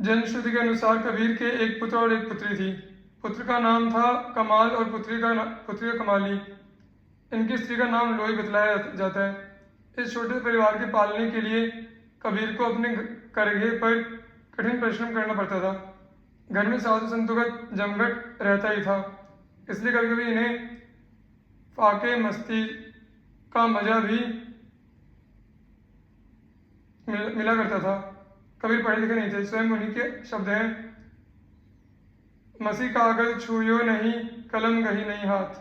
जनश्रुति के अनुसार कबीर के एक पुत्र और एक पुत्री थी। पुत्र का नाम था कमाल और पुत्री का कमाली। इनकी स्त्री का नाम लोई बतलाया जाता है। इस छोटे परिवार के पालने के लिए कबीर को अपने करघे पर कठिन परिश्रम करना पड़ता था। घर में साधु संतों का जमघट रहता ही था, इसलिए कभी कभी इन्हें फाके मस्ती का मजा भी मिला करता था। कबीर पढ़े लिखे नहीं थे। स्वयं उन्हीं के शब्द हैं, मसी कागज छूयो नहीं, कलम गही नहीं हाथ।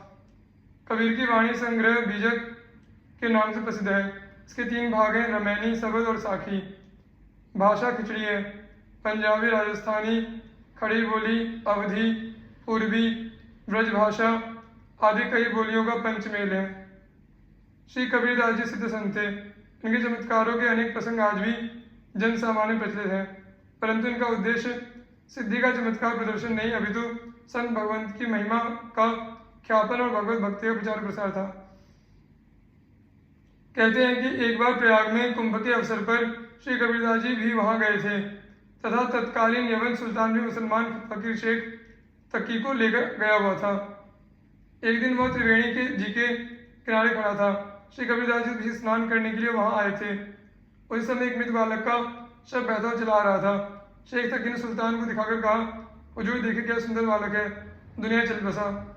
कबीर की वाणी संग्रह बीजक के नाम से प्रसिद्ध है। इसके 3 भाग हैं, रमैनी, सबद और साखी। भाषा खिचड़ी है। पंजाबी, राजस्थानी, खड़ी बोली, अवधी, पूर्वी, ब्रज भाषा आदि कई बोलियों का पंचमेल है। श्री कबीरदास जी सिद्ध संत थे। इनके चमत्कारों के अनेक प्रसंग आज भी जन सामान्य प्रचलित हैं, परंतु इनका उद्देश्य सिद्धि का चमत्कार प्रदर्शन नहीं, अपितु संत भगवंत की महिमा का ख्यापन और भगवत भक्ति का प्रचार प्रसार था। कहते हैं कि एक बार प्रयाग में कुंभ के अवसर पर श्री कबीरदास जी भी वहां गए थे तथा तत्कालीन यवन सुल्तान भी मुसलमान फकीर शेख तकी को लेकर गया हुआ था। एक दिन वह त्रिवेणी के किनारे खड़ा था। श्री कबीरदास जी भी स्नान करने के लिए वहां आए थे। उस समय एक मृत बालक का शव बहता चला आ रहा था। शेख तकी ने सुल्तान को दिखाकर कहा, हुजूर देखिए क्या सुंदर बालक है, दुनिया चल बसा।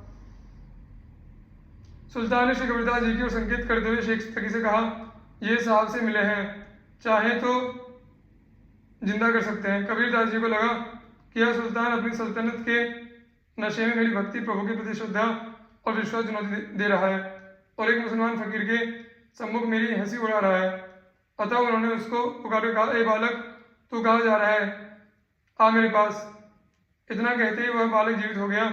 सुल्तान ने श्री कबीरदास जी की ओर संकेत करते हुए शेख तकी से कहा, ये साहब से मिले हैं, चाहे तो जिंदा कर सकते हैं। कबीरदास जी को लगा कि यह सुल्तान अपनी सल्तनत के नशे में मेरी भक्ति, प्रभु के प्रति श्रद्धा और विश्वास चुनौती दे रहा है और एक मुसलमान फकीर के सम्मुख मेरी हंसी उड़ा रहा है। अतः उन्होंने उसको पुकार कहा, ए बालक, तू कहाँ जा रहा है, आ मेरे पास। इतना कहते ही वह बालक जीवित हो गया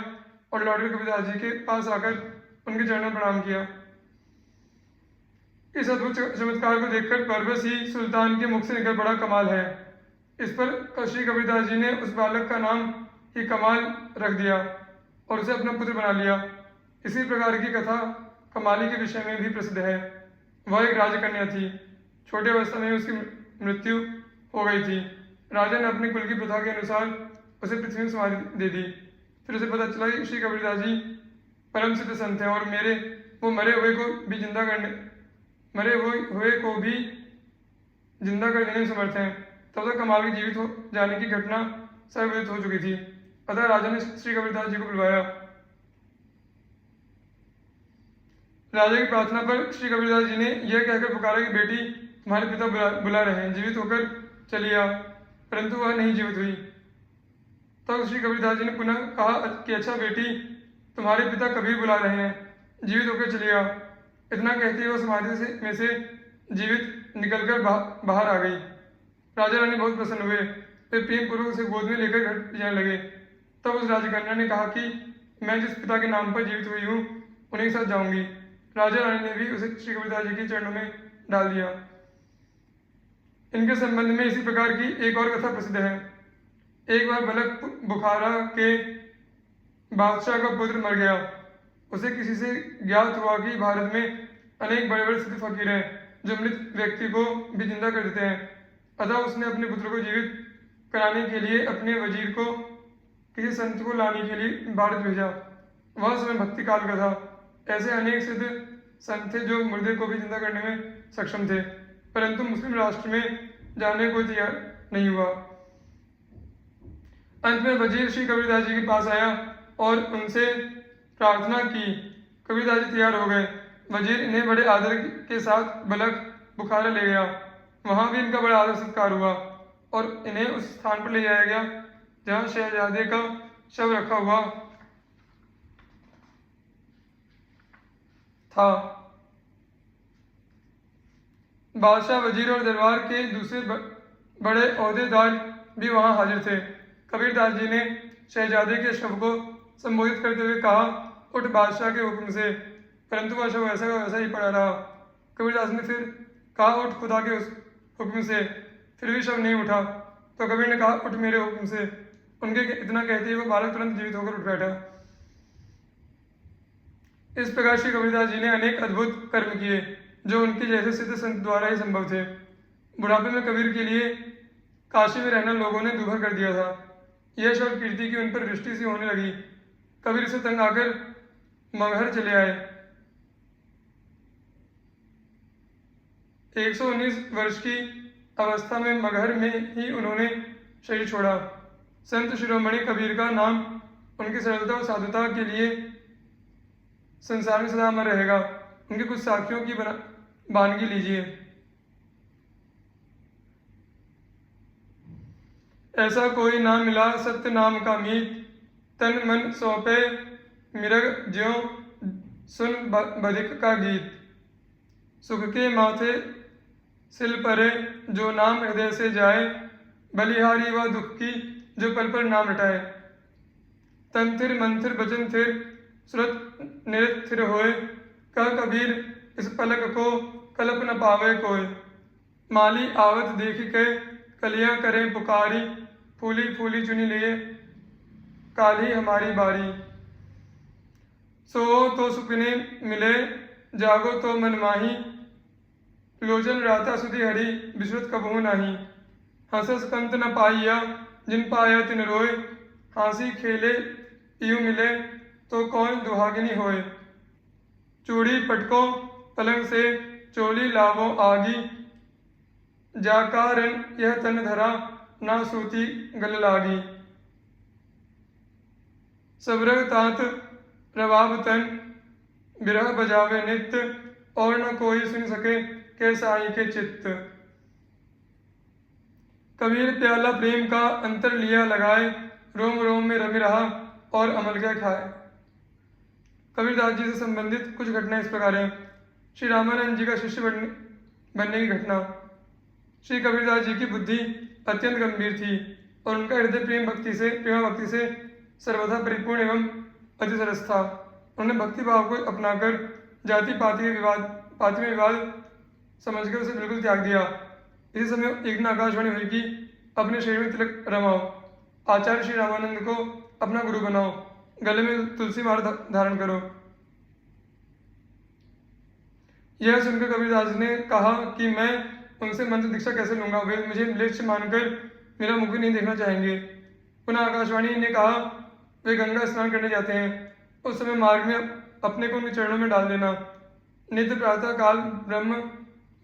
और लौटकर कबीरदास जी के पास आकर उनके चरणों में प्रणाम किया। इस अद्भुत चमत्कार को देखकर परवश ही सुल्तान के मुख से निकल पड़ा, कमाल है। इस पर श्री कबीरदास जी ने उस बालक का नाम ही कमाल रख दिया और उसे अपना पुत्र बना लिया। इसी प्रकार की कथा कमाली के विषय में भी प्रसिद्ध है। वह एक राजकन्या थी। छोटे अवस्था में उसकी मृत्यु हो गई थी। राजा ने अपनी कुल की प्रथा के अनुसार उसे पृथ्वी में समाधि दे दी। फिर उसे पता चला कि श्री कबीरदास जी परम सिद्ध संत हैं और वो मरे हुए को भी जिंदा कर देने में समर्थ हैं। तब तक कमाल के जीवित हो जाने की घटना सर्वविदित हो चुकी थी। अतः राजा ने श्री कबीरदास जी को बुलवाया। राजा की प्रार्थना पर श्री कबीरदास जी ने यह कहकर पुकारा कि बेटी, तुम्हारे पिता बुला रहे हैं, जीवित होकर चली आ। परंतु वह नहीं जीवित हुई। तब श्री कबीरदास जी ने पुनः कहा कि अच्छा बेटी, तुम्हारे पिता कबीर बुला रहे हैं, जीवित होकर चली आ। इतना कहते ही वह समाधि में से जीवित निकलकर बाहर आ गई। राजा रानी बहुत प्रसन्न हुए। वे प्रेम पूर्वक उसे गोद में लेकर घर जाने लगे। तब उस राजकन्या ने कहा कि मैं जिस पिता के नाम पर जीवित हुई हूँ उन्हीं के साथ जाऊंगी। राजा रानी ने भी उसे श्री कबीरदास जी के चरणों में डाल दिया। इनके संबंध में इसी प्रकार की एक और कथा प्रसिद्ध है। एक बार बलक बुखारा के बादशाह का पुत्र मर गया। उसे किसी से ज्ञात हुआ कि भारत में अनेक बड़े बड़े सिद्ध फकीर हैं जो मृत व्यक्ति को भी जिंदा कर देते हैं। अतः उसने अपने पुत्र को जीवित कराने के लिए अपने वजीर को किसी संत को लाने के लिए भारत भेजा। वह समय भक्ति काल का था। ऐसे अनेक सिद्ध संत थे जो मुर्दे को भी जिंदा करने में सक्षम थे, परंतु मुस्लिम राष्ट्र में जाने को तैयार नहीं हुआ। अंत में वजीर श्री कबीरदास जी के पास आया और उनसे प्रार्थना की। कबीरदास जी तैयार हो गए। वजीर इन्हें बड़े आदर के साथ बलक बुखारा ले गया। वहां भी इनका बड़ा आदर सत्कार हुआ और इन्हें उस स्थान पर ले जाया गया जहां शहजादे का शव रखा हुआ था। बादशाह, वजीर और दरबार के दूसरे बड़े ओहदेदार भी वहां हाजिर थे। कबीरदास जी ने शहजादे के शव को संबोधित करते हुए कहा, उठ बादशाह के हुक्म से। परंतु वह शव वैसा का वैसा ही पड़ा रहा। कबीरदास ने फिर कहा, उठ खुदा के हुक्म से। फिर भी शव नहीं उठा तो कबीर ने कहा, उठ मेरे हुक्म से। उनके इतना कहते ही वो बालक तुरंत जीवित होकर उठ बैठा। इस प्रकार श्री कबीरदास जी ने अनेक अद्भुत कर्म किए जो उनके जैसे सिद्ध संत द्वारा ही संभव थे। बुढ़ापे में कबीर के लिए काशी में रहना लोगों ने दूभर कर दिया था। यश और कीर्ति की उन पर दृष्टि सी होने लगी। कबीर से तंग आकर मगहर चले आए। 119 वर्ष की अवस्था में मगहर में ही उन्होंने शरीर छोड़ा। संत शिरोमणि कबीर का नाम उनकी सरलता और साधुता के लिए संसार में सदा अमर रहेगा। उनके कुछ साखियों की वानगी लीजिए। ऐसा कोई ना मिला सत्य नाम का मीत, तन मन सौंपे मिरग ज्यों सुन बधिक का गीत। सुख के माथे सिल परे जो नाम हृदय से जाए, बलिहारी व दुख की जो पल पर नाम रटाए। तन थिर मन थिर बचन थिर सुरत निरत थिर होए, कह कबीर इस पलक को कल्प न पावे कोय। माली आवत देख के कलियां करें पुकारी, फूली फूली चुनी लिए काली हमारी बारी। सो तो सुपने मिले जागो तो मन माही, लोचन राता सुधि हरी विश्रुत कबहू नाही। हंसस कंत न पाइया जिन पाया तिन रोए, हाँसी खेले यूं मिले तो कौन दुहागिनी होए। चूड़ी पटको पलंग से चोली लावो आगी, जाकारन यह तन धरा ना सूती गल लागी। सबरग तात रवाब तन बिरह बजावे नित्य, और न कोई सुन सके के साई के चित्त। कबीर प्याला प्रेम का अंतर लिया लगाए, रोम रोम में रमी रहा और अमल क्या खाए। कबीरदास जी से संबंधित कुछ घटनाएं इस प्रकार हैं। श्री रामानंद जी का शिष्य बनने की घटना। श्री कबीरदास जी की बुद्धि अत्यंत गंभीर थी और उनका हृदय प्रेम भक्ति से सर्वथा परिपूर्ण एवं अति सरस था। उन्होंने भक्ति भाव को अपनाकर जाति पाति में विवाद समझकर उसे बिल्कुल त्याग दिया। इसी समय एक दिन आकाशवाणी हुई कि अपने शरीर में तिलक रमाओ, आचार्य श्री रामानंद को अपना गुरु बनाओ, गले में तुलसी माला धारण करो। यह सुनकर कबीरदास ने कहा कि मैं उनसे मंत्र दीक्षा कैसे लूंगा, वे मुझे म्लेच्छ मानकर मेरा मुख भी नहीं देखना चाहेंगे। पुनः आकाशवाणी ने कहा वे गंगा स्नान करने जाते हैं, उस समय मार्ग में अपने को उनके चरणों में डाल देना। नित्य प्रातः काल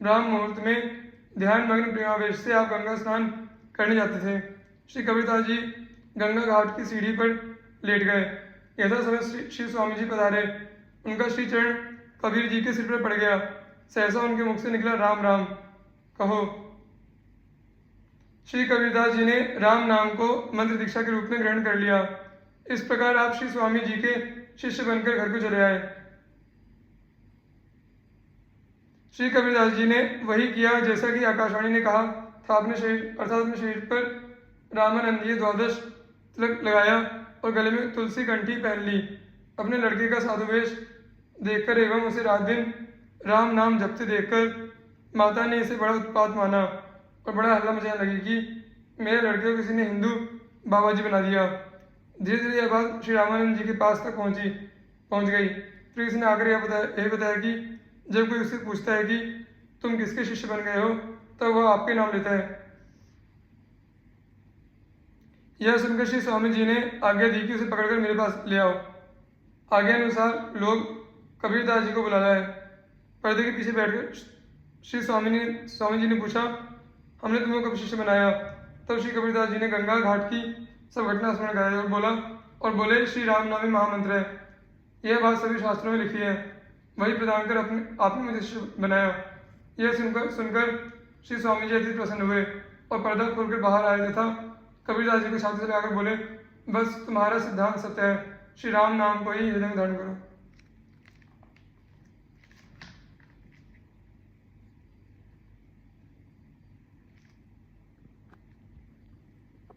ब्राह्म मुहूर्त में ध्यान मग्न प्रेमावेश से आप गंगा स्नान करने जाते थे। श्री कबीरदास जी गंगा घाट की सीढ़ी पर लेट गए। यथा समय श्री स्वामी जी पधारे। उनका श्री चरण कबीर जी के सिर पर पड़ गया। सहसा उनके मुख से निकला राम राम कहो। श्री कबीरदास जी ने राम नाम को मंत्र दीक्षा के रूप में ग्रहण कर लिया। इस प्रकार आप श्री स्वामी जी के शिष्य बनकर घर को चले आए। श्री कबीरदास जी ने वही किया जैसा कि आकाशवाणी ने कहा था। अपने शरीर पर रामानंदीय द्वादश तिलक लगाया और गले में तुलसी कंठी पहन ली। अपने लड़के का साधुवेश देखकर एवं उसे रात दिन राम नाम जपते देखकर माता ने इसे बड़ा उत्पात माना और बड़ा हल्ला मचाने लगी कि मेरे लड़के को किसी ने हिंदू बाबा जी बना दिया। धीरे धीरे यह बात श्री रामानंद जी के पास तक पहुंच गई। फिर किसी ने आकर यह बताया कि जब कोई उससे पूछता है कि तुम किसके शिष्य बन गए हो, तब वह आपके नाम लेता है। यह सुनकर श्री स्वामी जी ने आज्ञा दी कि उसे पकड़कर मेरे पास ले आओ। आज्ञा अनुसार लोग कबीरदास जी को बुला लाए। पर्दे के पीछे बैठकर श्री स्वामी जी ने पूछा, हमने तुम्हें कब शिष्य बनाया? तब श्री कबीरदास जी ने गंगा घाट की सब घटना स्मरण कराई और बोले श्री राम नाम ही महामंत्र है। यह बात सभी शास्त्रों में लिखी है, वही प्रदान कर आपने मुझे शिष्य बनाया। यह सुनकर श्री स्वामी जी अति प्रसन्न हुए और पर्दा खोलकर बाहर आए तथा कबीरदास जी को छाती से लगाकर बोले, बस तुम्हारा सिद्धांत सत्य है, श्री राम नाम को ही हृदय में धारण करो।